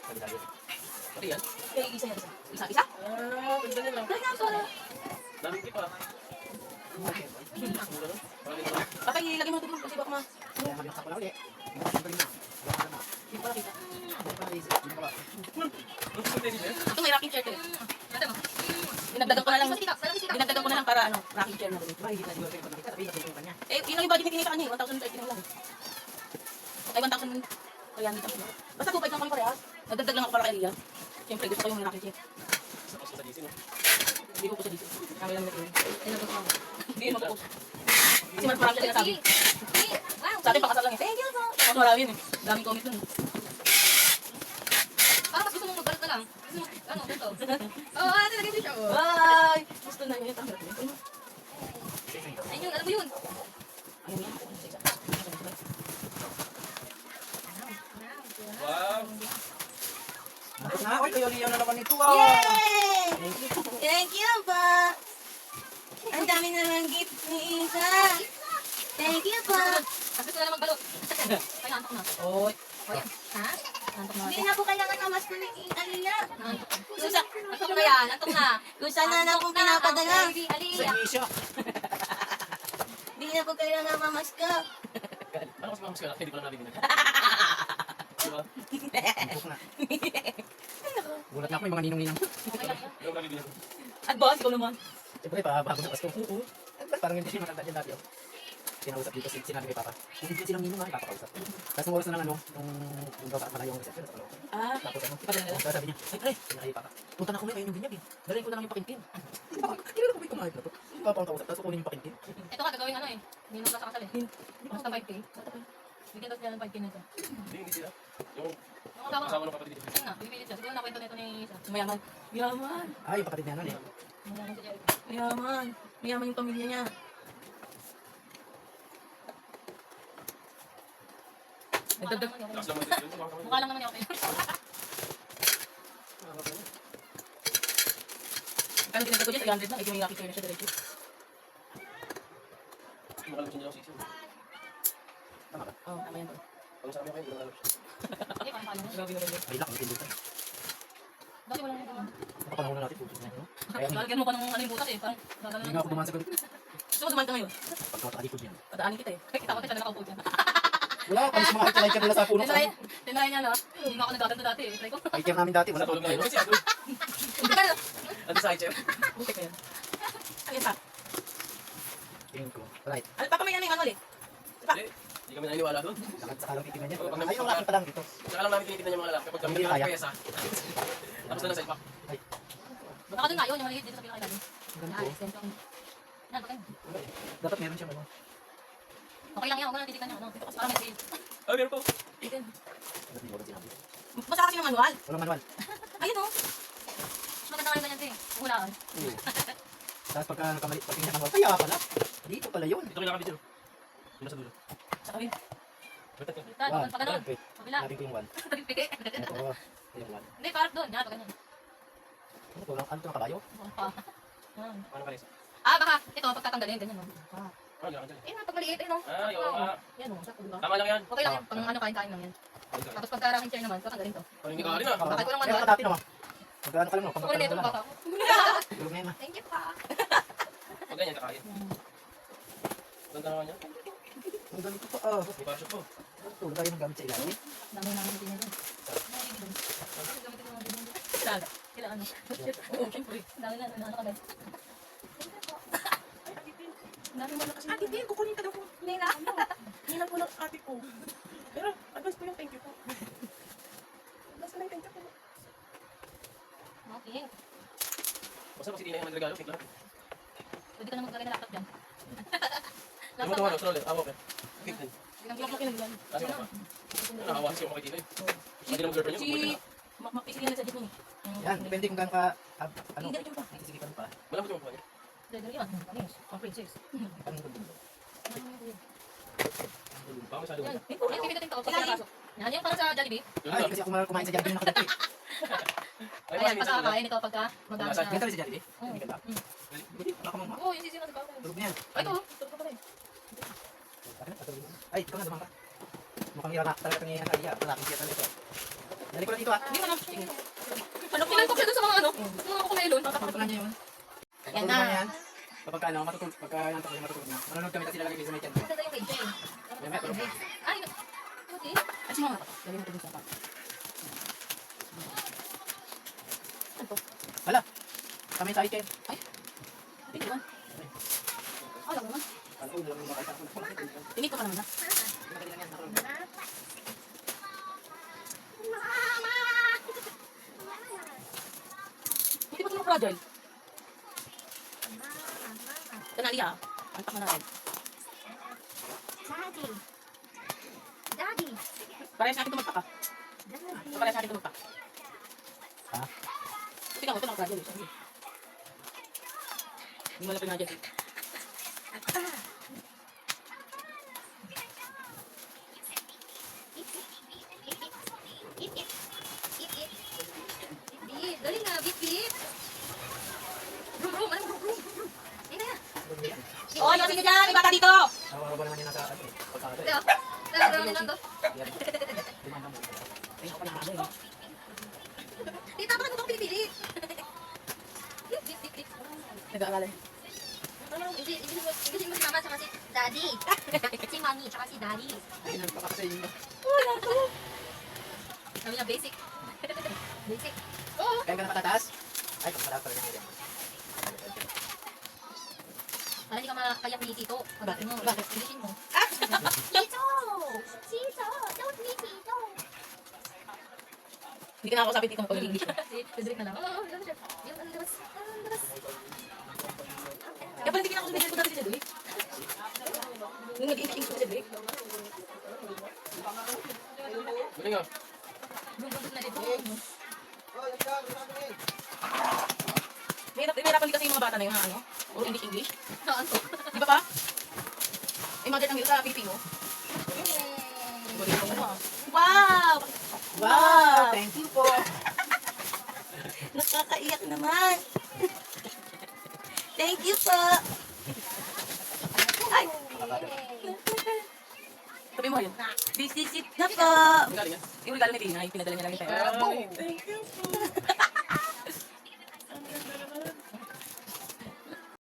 Pati yan? Kaya isa yan. Isa? Ganda nila. Kaya nga pala. Daming tip ah. Papa, ilagay mo ito kasi baka ma... Kaya maglakas pala ulit. Hindi ko pala kita. Ang gusto din nila. Ito may rocking chair to eh. Dinagdagan ko na lang para ano, rocking chair na rin. Eh, yun lang yung budget ni Tinita kanya eh. 1,030 lang. Ay, 1,000 kaya nito. Basta 2,500 lang kami parehas. Nagdagdag lang ako para kay Lia. Siyempre, gusto ko yung rocking chair. Tapos sa DC no? Hindi ko po sa dito. Kami lang nag-iwi. Hindi mo po. Kasi marami siya sinasabi. Sa akin pakasal lang eh. Thank you po. Mas marami yun eh. Daming comment dun. Parang mas gusto mong magbalat na lang. Ano, ganito. Oo, ate, naging siya. Bye! Gusto na yun. Ang hirap yun. Ayun yun, alam mo yun. Ayun yan. Wow! Tapos na, oy, kayo na naman nito. Yay! Thank you pa! Ang dami naman gift ni Isa. Thank you pa! Kasi gusto na lang magbalot. Kaya antok na. Oy. Ha? Antok na. Hindi na po kailangan namas ko ni Aliyah. Susa. Antok na yan, antok na. Kung saan na akong pinapadala. Baby, Aliyah. Isyo. Hindi na po kailangan mamas ko. Ano kasi mamas ka na? Hindi ko lang nabibigyan. Diba? Antok na. Gulat na ako, may mga ninong-ninang. Okay lang yan. Hindi ko nabibigyan. Advance ko naman. Siyempre, bago sa Pasko. Parang hindi siya matanda dyan dati. Kinausap dito, sinabi kay Papa. Kung hindi silang ninong, ipapakausap. Tapos nung oras na lang, nung daw pala yung reception. Ah, Tapos ano, ipadala nila. sabi niya, ay pre, sinakay Papa. Punta na ako ngayon yung binyag eh. Dalhin ko na lang yung pakintin. Kilala ko ba yung kumain na to? Yung Papa ang kausap, tapos kukunin yung pakintin. Ito nga, gagawin ano eh. Hindi nung sa kasal eh. Basta 5K. Bigyan daw sila ng 5K nito. Hindi sila. Yung Yung asawa kasama ng kapatid dito. Yun na, bibilit siya. Siguro nakwento nito ni Isa. Mayaman. Mayaman. Ay, yung kapatid niya nun eh. Mayaman si Jerry. Mayaman. Mayaman yung pamilya niya. Mukha lang naman Tapos yun. lang mo dito. Mukha lang naman yun. Kano tinagdag ko dyan? 300 na. Ito yung rocking chair na siya diretso. Makalabas niya lang sisi. Tama ka. Oo, tama yan. Pag sabi ko kayo, makalabas. Okay, parang paano? Grabe naman yun. May lock, may dito. Dati wala nang Nakapanahon na natin, putos na yun. Kaya lalagyan mo pa ng ano yung butas eh. Parang gagano hindi nga ako dumaan sa ganito. Gusto mo dumaan ka ngayon? Pagkakatalikod yan. Pataanin kita eh. Kita ko tayo na nakaupo dyan. Wala, kami sa mga hiker nila sa puno. Tinry niya no? Hindi nga ako nagkaganto dati eh. Try ko. Hiker namin dati, wala Natulog tulog na yun. tayo. Kasi ano? Ando sa HM. Buti ka yan. Ano yun pa? Tingin ko. Right. Papa may ano yung manual eh. Hindi kami naniniwala doon. Lakad sa kalang titignan niya. Oo, pag Ayun, lakad pa lang dito. Saka lang namin tinitignan yung mga lalaki. Kapag kami Hindi kaya. nagpapayasa. Tapos na lang sa ipak. Baka doon nga yun, yung maliit dito sa pinakailalim. Ganito. Extend ko. Yan, okay. Dapat meron siyang ano. Okay lang yan, huwag mo lang titigan niya. Ano? Parang may seal. Ah, meron po. Dapat hindi ko sinabi. Basta kasi ng manual. Walang manual. Ayun oh. Mas maganda nga yung ganyan din. Hulaan. Tapos pagka nakamali, pag tingnan manual, kaya pala. Dito pala yun. Dito kailangan video. Yung nasa dulo. Sa kami. Baliktad ka. Dito, pag ganun. Wait, Kabila. sabi ko yung one. Pagpiki. Ito, yung one. Hindi, parang doon. Yan, pag ganyan. Ano to, ano to, ang kabayo? Yan. Ano ka rin? Ah, baka ito, pagtatanggalin, ganyan. No? Ano lang dyan? Eh, pag maliit, eh, no? Ah, yung Yan, no? Sakto, diba? tama lang yan. Okay lang yan. Pang ano, kain-kain lang yan. Tapos pagka rocking chair naman, tatanggalin to. Parang hindi ka rin ah. Bakit walang Kaya manual? dati naman. Magkano ka lang no? Ako rin ito, Pagkakano baka lang. ako. Tulog na yun ah. Thank you pa. Pag ganyan ka kaya. Ganda naman yan. Ang ganito pa ah. May pasok po. Tulog tayo ng gamit sa ilalim. Dami namin natin yan. Gamitin mo natin yan. Saan? Sila ano? Oo, syempre. Dami na, ano ka ba? Dami mo na kasi. Ate Tin, kukunin ka daw po. Nina. Hinan ko ng ate ko. Pero advance po yung thank you po. Advance na yung thank you po. Okay. Basta pag si Tina yung nagregalo, cake lang. Pwede ka na maglagay ng laptop dyan. Yung mo tuwa, stroller. Ah, okay. Cake din. Hindi ako kinaglan. Kasi ako pa. Nakahawa kasi ako kay Tina eh. Hindi naman girlfriend yun. Si Makmakisig yan sa dito eh. Yan, depende kung gaano ka, ano, Hindi, dito pa. nagsisigipan pa. Malambot yung mukha niya. Dali yan. Panis. Pang princess. Anong gundo? Baka masyado Yan. wala. Yan, pipindutin ko. Pag nakapasok. Yan, yung parang sa Jollibee. Yun Ay, lang. kasi ako kumain sa Jollibee ng nakadati. Ay, Ayan, mas pag nakakain ito pagka magdami Nasa- Ganito na. rin sa Jollibee? Hindi ka ba? Hindi, baka mong Oo, yung sisi na sa kako. tulog na yan. Ay, ito. Tulog ka pala eh. Ay, ikaw nga naman ka. Mukhang yara, talaga kang iyan, Aliyah. Malaking siya talaga ito. Dali ko na dito ah. Hindi mo na. Sige. Ano, kinantok siya doon sa mga ano? Mga kukumelon. Patutulan niya yun. Yan Patutulan na. niya yan. Kapag ano, matutulog. Pagka nantok siya matutulog na. Manunod kami tapos ilalagay ko sa may tiyan ko. Maganda yung kay Jen. Yan, may tulog. Ay, okay. At si mama. Lagyan mo ito dun sa pa. Ano to? Wala. Kami sa ikin. Pwede ba? Oh, lang naman. Alam ko, dalawang makita ko na. Tingin ko pa naman ha. Nakadali lang yan. Nakulong. Hindi ba ito fragile? Kanali ha. Antak na natin. Daddy. Daddy. Parehas natin tumagpak ha. Parehas natin tumagpak. Ha? Tingnan mo, ito lang fragile. Hindi mo na pinadyan. Bit, dali na, bit. Brum, ano brum? Ay na. Oh, yung sige dyan! May bata dito! Nawawa ba naman yun nasa ano? Pagkakata. Kaya, talaga naman nando. Tumanda mo. Ayun ako na ano eh. Tita, bakit mo ito pinipili? Bit. Nag-aaralan. English mo si mama, tsaka si daddy. Si mommy, tsaka si daddy. Ayun, nagpakasay yun. Sabi niya, basic. Basic. Kaya ka na patataas? Ay, pagkakata pala niya. Para hindi ka makayak ni Tito. Bakit? Mo, Bakit? Englishin mo. Tito! Tito! Don't be Tito! Hindi ka nakakausapin dito mag-English. Si Cedric na lang. Oo, ano siya? Yung ano, labas. Kaya pala hindi kinakausapin ko dati si Cedric. Nung nag-English si Cedric. Galing ah. Brum na dito. May hirapan din kasi yung mga bata na yun, ha, ano? Or English. Ano? Di ba pa? Eh, mother ng hirap sa Pilipino. Galing mo, ah. Wow! Wow! Thank you po. Nakakaiyak naman. Thank you po. Ay! Sabi mo yun. This is it na po. Ang galing ah. Yung regalo ni Tina, yung pinadala niya lang yung pera. Thank you po.